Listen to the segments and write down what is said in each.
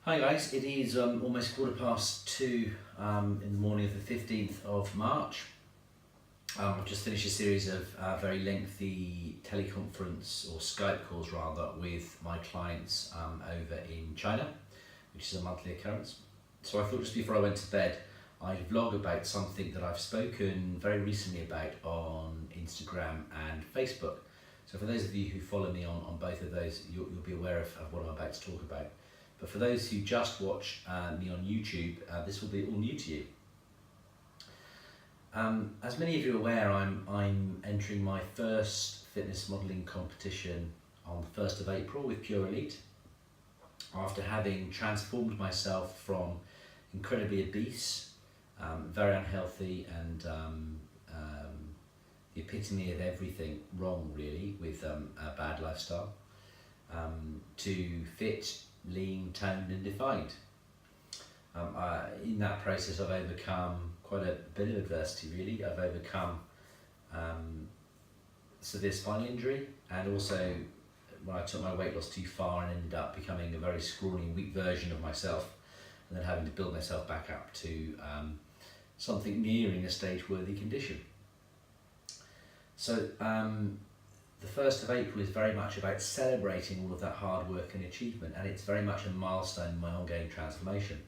Hi guys, it is almost 2:15 in the morning of the 15th of March. I've just finished a series of very lengthy teleconference or Skype calls rather with my clients over in China, which is a monthly occurrence. So I thought just before I went to bed, I'd vlog about something that I've spoken very recently about on Instagram and Facebook. So for those of you who follow me on both of those, you'll be aware of what I'm about to talk about. But for those who just watch me on YouTube, this will be all new to you. As many of you are aware, I'm entering my first fitness modelling competition on the 1st of April with Pure Elite. After having transformed myself from incredibly obese, very unhealthy and the epitome of everything wrong really with a bad lifestyle, to fit, lean, toned and defined. In that process I've overcome quite a bit of adversity really. I've overcome severe spinal injury, and also when I took my weight loss too far and ended up becoming a very scrawny, weak version of myself, and then having to build myself back up to something nearing a stage-worthy condition. So the 1st of April is very much about celebrating all of that hard work and achievement, and it's very much a milestone in my ongoing transformation.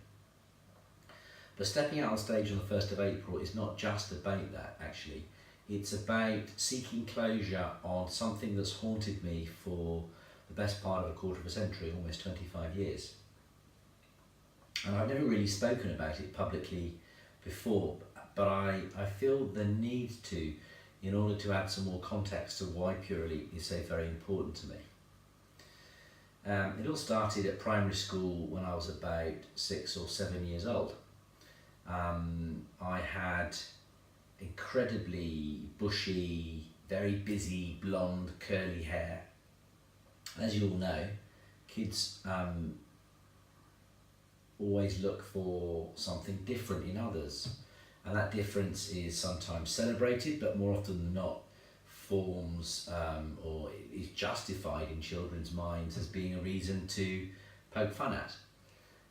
But stepping out on stage on the 1st of April is not just about that actually. It's about seeking closure on something that's haunted me for the best part of a quarter of a century, almost 25 years. And I've never really spoken about it publicly before, but I feel the need to, in order to add some more context to why Pure Elite is so very important to me. It all started at primary school when I was about 6 or 7 years old. I had incredibly bushy, very busy, blonde, curly hair. As you all know, kids always look for something different in others. And that difference is sometimes celebrated, but more often than not forms or is justified in children's minds as being a reason to poke fun at.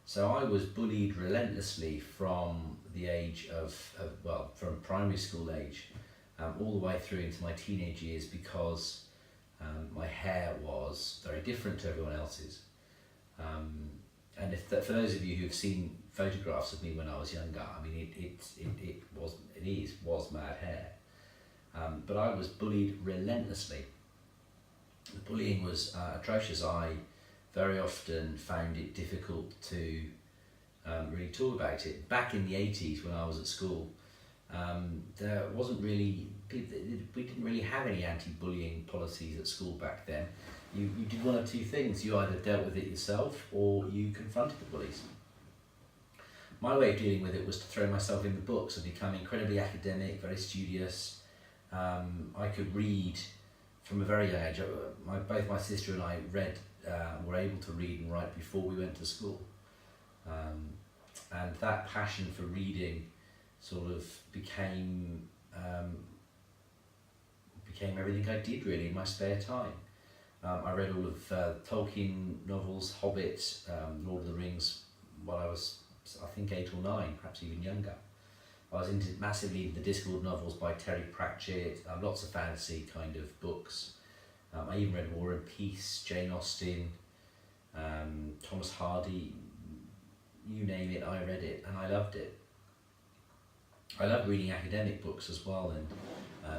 So I was bullied relentlessly from the age from primary school age all the way through into my teenage years, because my hair was very different to everyone else's. And for those of you who've seen photographs of me when I was younger, I mean it was mad hair. But I was bullied relentlessly. The bullying was atrocious. I very often found it difficult to really talk about it. Back in the 80s when I was at school, there wasn't really, we didn't really have any anti-bullying policies at school back then. You did one of two things. You either dealt with it yourself or you confronted the bullies. My way of dealing with it was to throw myself in the books and become incredibly academic, very studious. I could read from a very young age. Both my sister and I were able to read and write before we went to school. And that passion for reading sort of became everything I did really in my spare time. I read all of Tolkien novels, Hobbit, Lord of the Rings, while I was, I think, 8 or 9, perhaps even younger. I was massively into the Discworld novels by Terry Pratchett, lots of fantasy kind of books. I even read War and Peace, Jane Austen, Thomas Hardy, you name it, I read it, and I loved it. I loved reading academic books as well, and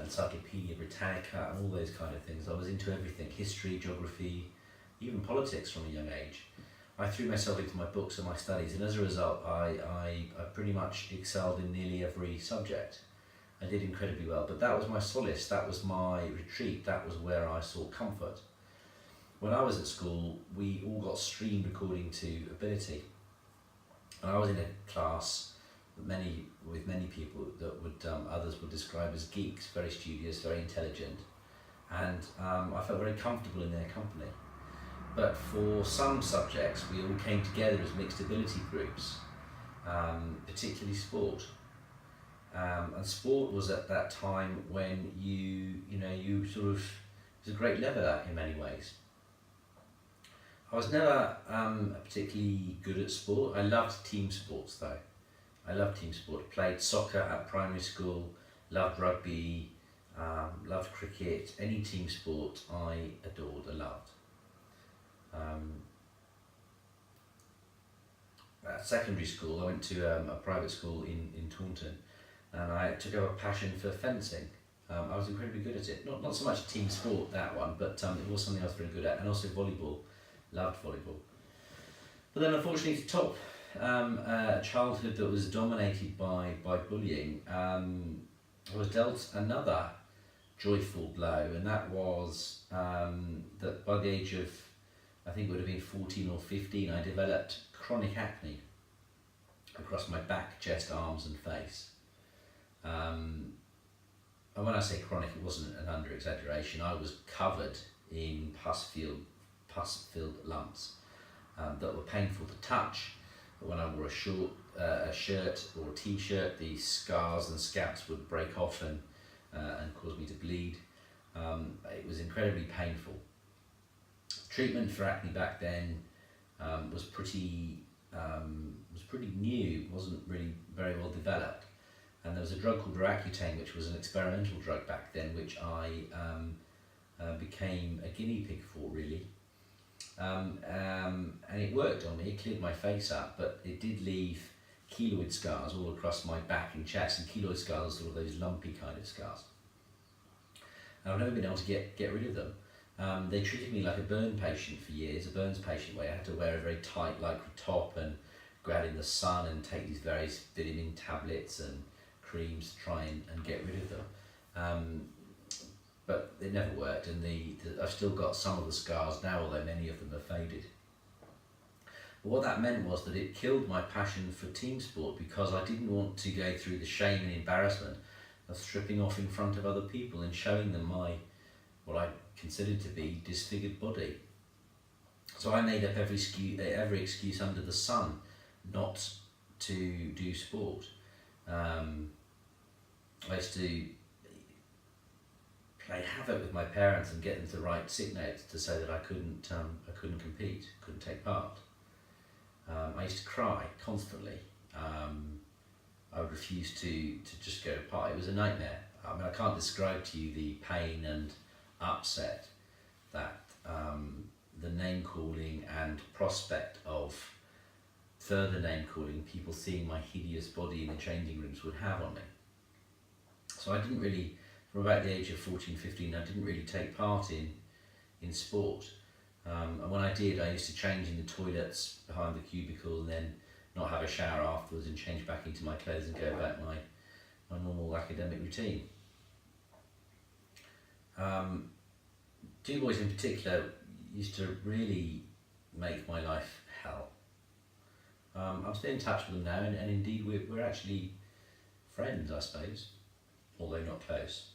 Encyclopedia Britannica and all those kind of things. I was into everything, history, geography, even politics from a young age. I threw myself into my books and my studies, and as a result I pretty much excelled in nearly every subject. I did incredibly well, but that was my solace, that was my retreat, that was where I sought comfort. When I was at school, we all got streamed according to ability. And I was in a class with many people that others would describe as geeks, very studious, very intelligent, and I felt very comfortable in their company. But for some subjects, we all came together as mixed ability groups, particularly sport. And sport was at that time when you sort of, it was a great leveler in many ways. I was never particularly good at sport. I loved team sports though. I loved team sport. Played soccer at primary school, loved rugby, loved cricket. Any team sport I adored, I loved. At secondary school, I went to a private school in Taunton, and I took up a passion for fencing. I was incredibly good at it. Not so much team sport, that one, but it was something I was very good at, and also volleyball. Loved volleyball. But then unfortunately to top a childhood that was dominated by bullying, I was dealt another joyful blow, and that was that by the age of, I think it would have been 14 or 15, I developed chronic acne across my back, chest, arms and face. And when I say chronic, it wasn't an under-exaggeration. I was covered in pus-filled lumps that were painful to touch. But when I wore a shirt or a t-shirt, the scars and scabs would break off and cause me to bleed. It was incredibly painful. Treatment for acne back then was pretty new, wasn't really very well developed. And there was a drug called Roaccutane, which was an experimental drug back then, which I became a guinea pig for, really. And it worked on me, it cleared my face up, but it did leave keloid scars all across my back and chest, and keloid scars are sort of those lumpy kind of scars. And I've never been able to get rid of them. They treated me like a burn patient for years, a burns patient, where I had to wear a very tight lycra top and go out in the sun and take these various vitamin tablets and creams to try and get rid of them. But it never worked, and I've still got some of the scars now, although many of them have faded. But what that meant was that it killed my passion for team sport, because I didn't want to go through the shame and embarrassment of stripping off in front of other people and showing them what I considered to be disfigured body. So I made up every excuse under the sun not to do sport. I used to play havoc with my parents and get them to write sick notes to say that I couldn't compete, couldn't take part. I used to cry constantly. I would refuse to just go to part. It was a nightmare. I mean, I can't describe to you the pain and upset that the name calling and prospect of further name calling, people seeing my hideous body in the changing rooms, would have on me. So I didn't really, from about the age of 14, 15, I didn't really take part in sport. And when I did, I used to change in the toilets behind the cubicle and then not have a shower afterwards and change back into my clothes and go about my normal academic routine. Two boys in particular used to really make my life hell. I'm still in touch with them now, and indeed we're actually friends, I suppose, although not close.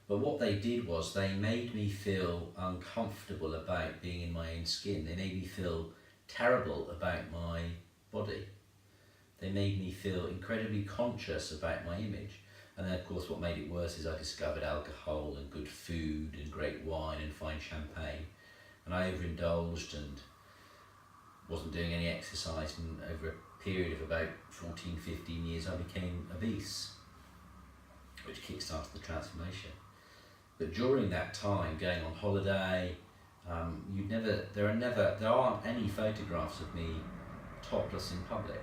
But what they did was they made me feel uncomfortable about being in my own skin. They made me feel terrible about my body. They made me feel incredibly conscious about my image. And then of course what made it worse is I discovered alcohol and good food and great wine and fine champagne. And I overindulged and wasn't doing any exercise, and over a period of about 14, 15 years I became obese, which kick-started the transformation. But during that time, going on holiday, there aren't any photographs of me topless in public.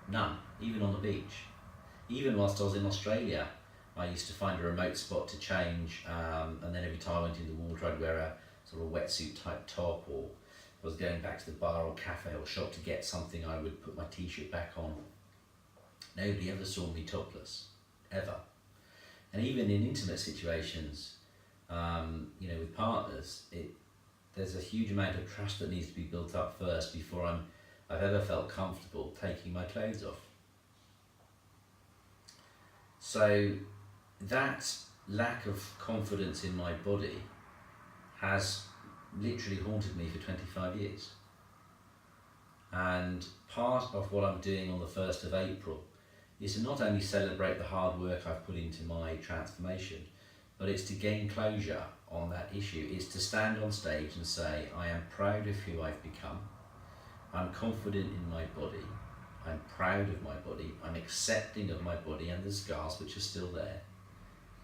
None, even on the beach. Even whilst I was in Australia, I used to find a remote spot to change, and then every time I went in the water I'd wear a sort of wetsuit type top, or if I was going back to the bar or cafe or shop to get something, I would put my t-shirt back on. Nobody ever saw me topless, ever. And even in intimate situations, with partners, there's a huge amount of trust that needs to be built up first before I've ever felt comfortable taking my clothes off. So that lack of confidence in my body has literally haunted me for 25 years. And part of what I'm doing on the 1st of April is to not only celebrate the hard work I've put into my transformation, but it's to gain closure on that issue is to stand on stage and say, I am proud of who I've become, I'm confident in my body, I'm proud of my body, I'm accepting of my body and the scars which are still there,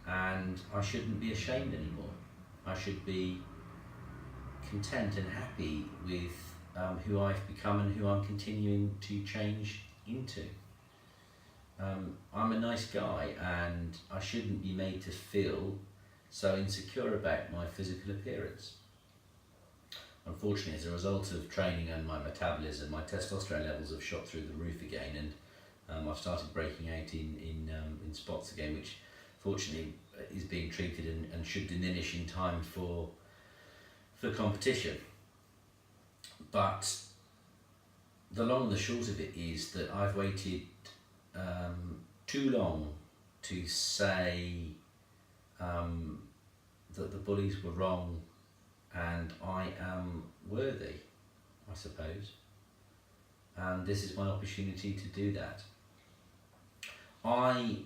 and I shouldn't be ashamed anymore. I should be content and happy with who I've become and who I'm continuing to change into. I'm a nice guy, and I shouldn't be made to feel so insecure about my physical appearance. Unfortunately, as a result of training and my metabolism, my testosterone levels have shot through the roof again, and I've started breaking out in spots again, which fortunately is being treated and should diminish in time for competition. But the long and the short of it is that I've waited too long to say that the bullies were wrong and I am worthy, I suppose. And this is my opportunity to do that. I,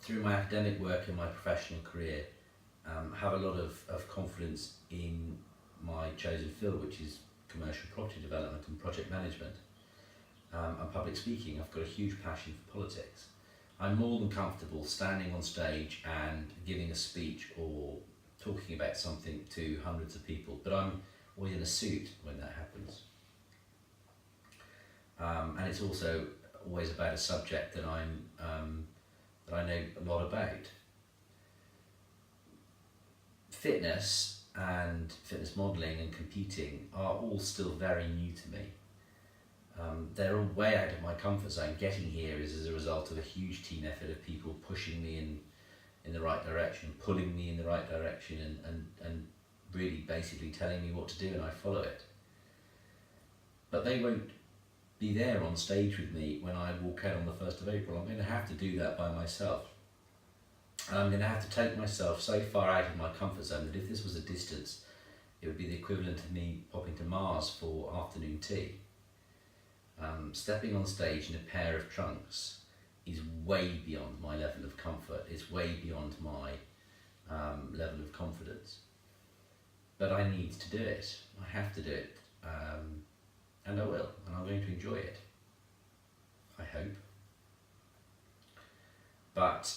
through my academic work and my professional career, have a lot of confidence in my chosen field, which is commercial property development and project management and public speaking. I've got a huge passion for politics. I'm more than comfortable standing on stage and giving a speech or talking about something to hundreds of people, but I'm always in a suit when that happens. And it's also always about a subject that that I know a lot about. Fitness and fitness modelling and competing are all still very new to me. They're all way out of my comfort zone. Getting here is as a result of a huge team effort of people pushing me in the right direction, pulling me in the right direction, and really basically telling me what to do, and I follow it. But they won't be there on stage with me when I walk out on the 1st of April. I'm going to have to do that by myself. And I'm going to have to take myself so far out of my comfort zone that if this was a distance, it would be the equivalent of me popping to Mars for afternoon tea. Stepping on stage in a pair of trunks is way beyond my level of comfort. It's way beyond my level of confidence. But I need to do it. I have to do it. And I will. And I'm going to enjoy it. I hope. But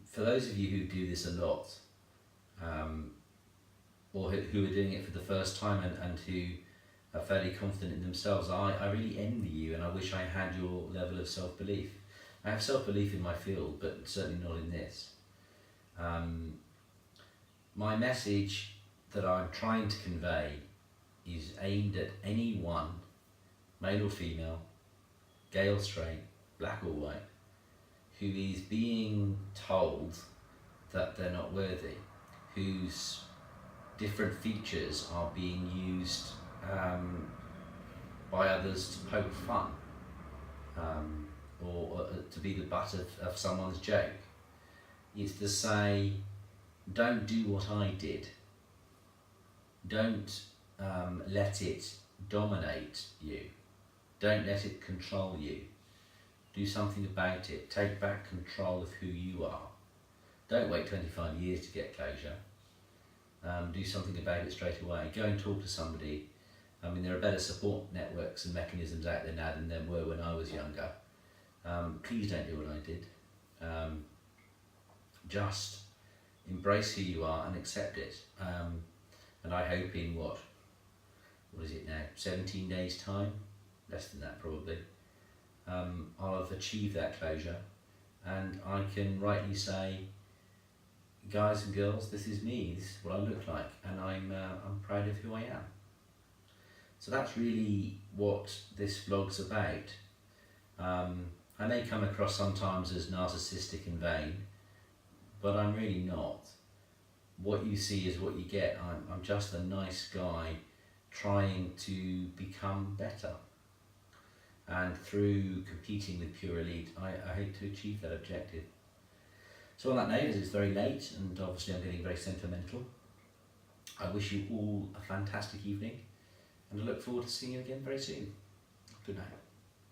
for those of you who do this a lot, or who are doing it for the first time and who are fairly confident in themselves, I really envy you, and I wish I had your level of self-belief. I have self-belief in my field, but certainly not in this. My message that I'm trying to convey is aimed at anyone, male or female, gay or straight, black or white, who is being told that they're not worthy, whose different features are being used by others to poke fun, or to be the butt of someone's joke. It's to say, don't do what I did. Don't let it dominate you. Don't let it control you. Do something about it. Take back control of who you are. Don't wait 25 years to get closure. Do something about it straight away. Go and talk to somebody. I mean, there are better support networks and mechanisms out there now than there were when I was younger. Please don't do what I did. Just embrace who you are and accept it. And I hope in what is it now, 17 days time? Less than that probably. I'll have achieved that closure, and I can rightly say, guys and girls, this is me, this is what I look like, and I'm proud of who I am. So that's really what this vlog's about. I may come across sometimes as narcissistic and vain, but I'm really not. What you see is what you get. I'm just a nice guy trying to become better. And through competing with pure elite, I hope to achieve that objective. So on that note, as it's very late and obviously I'm getting very sentimental, I wish you all a fantastic evening, and I look forward to seeing you again very soon. Good night.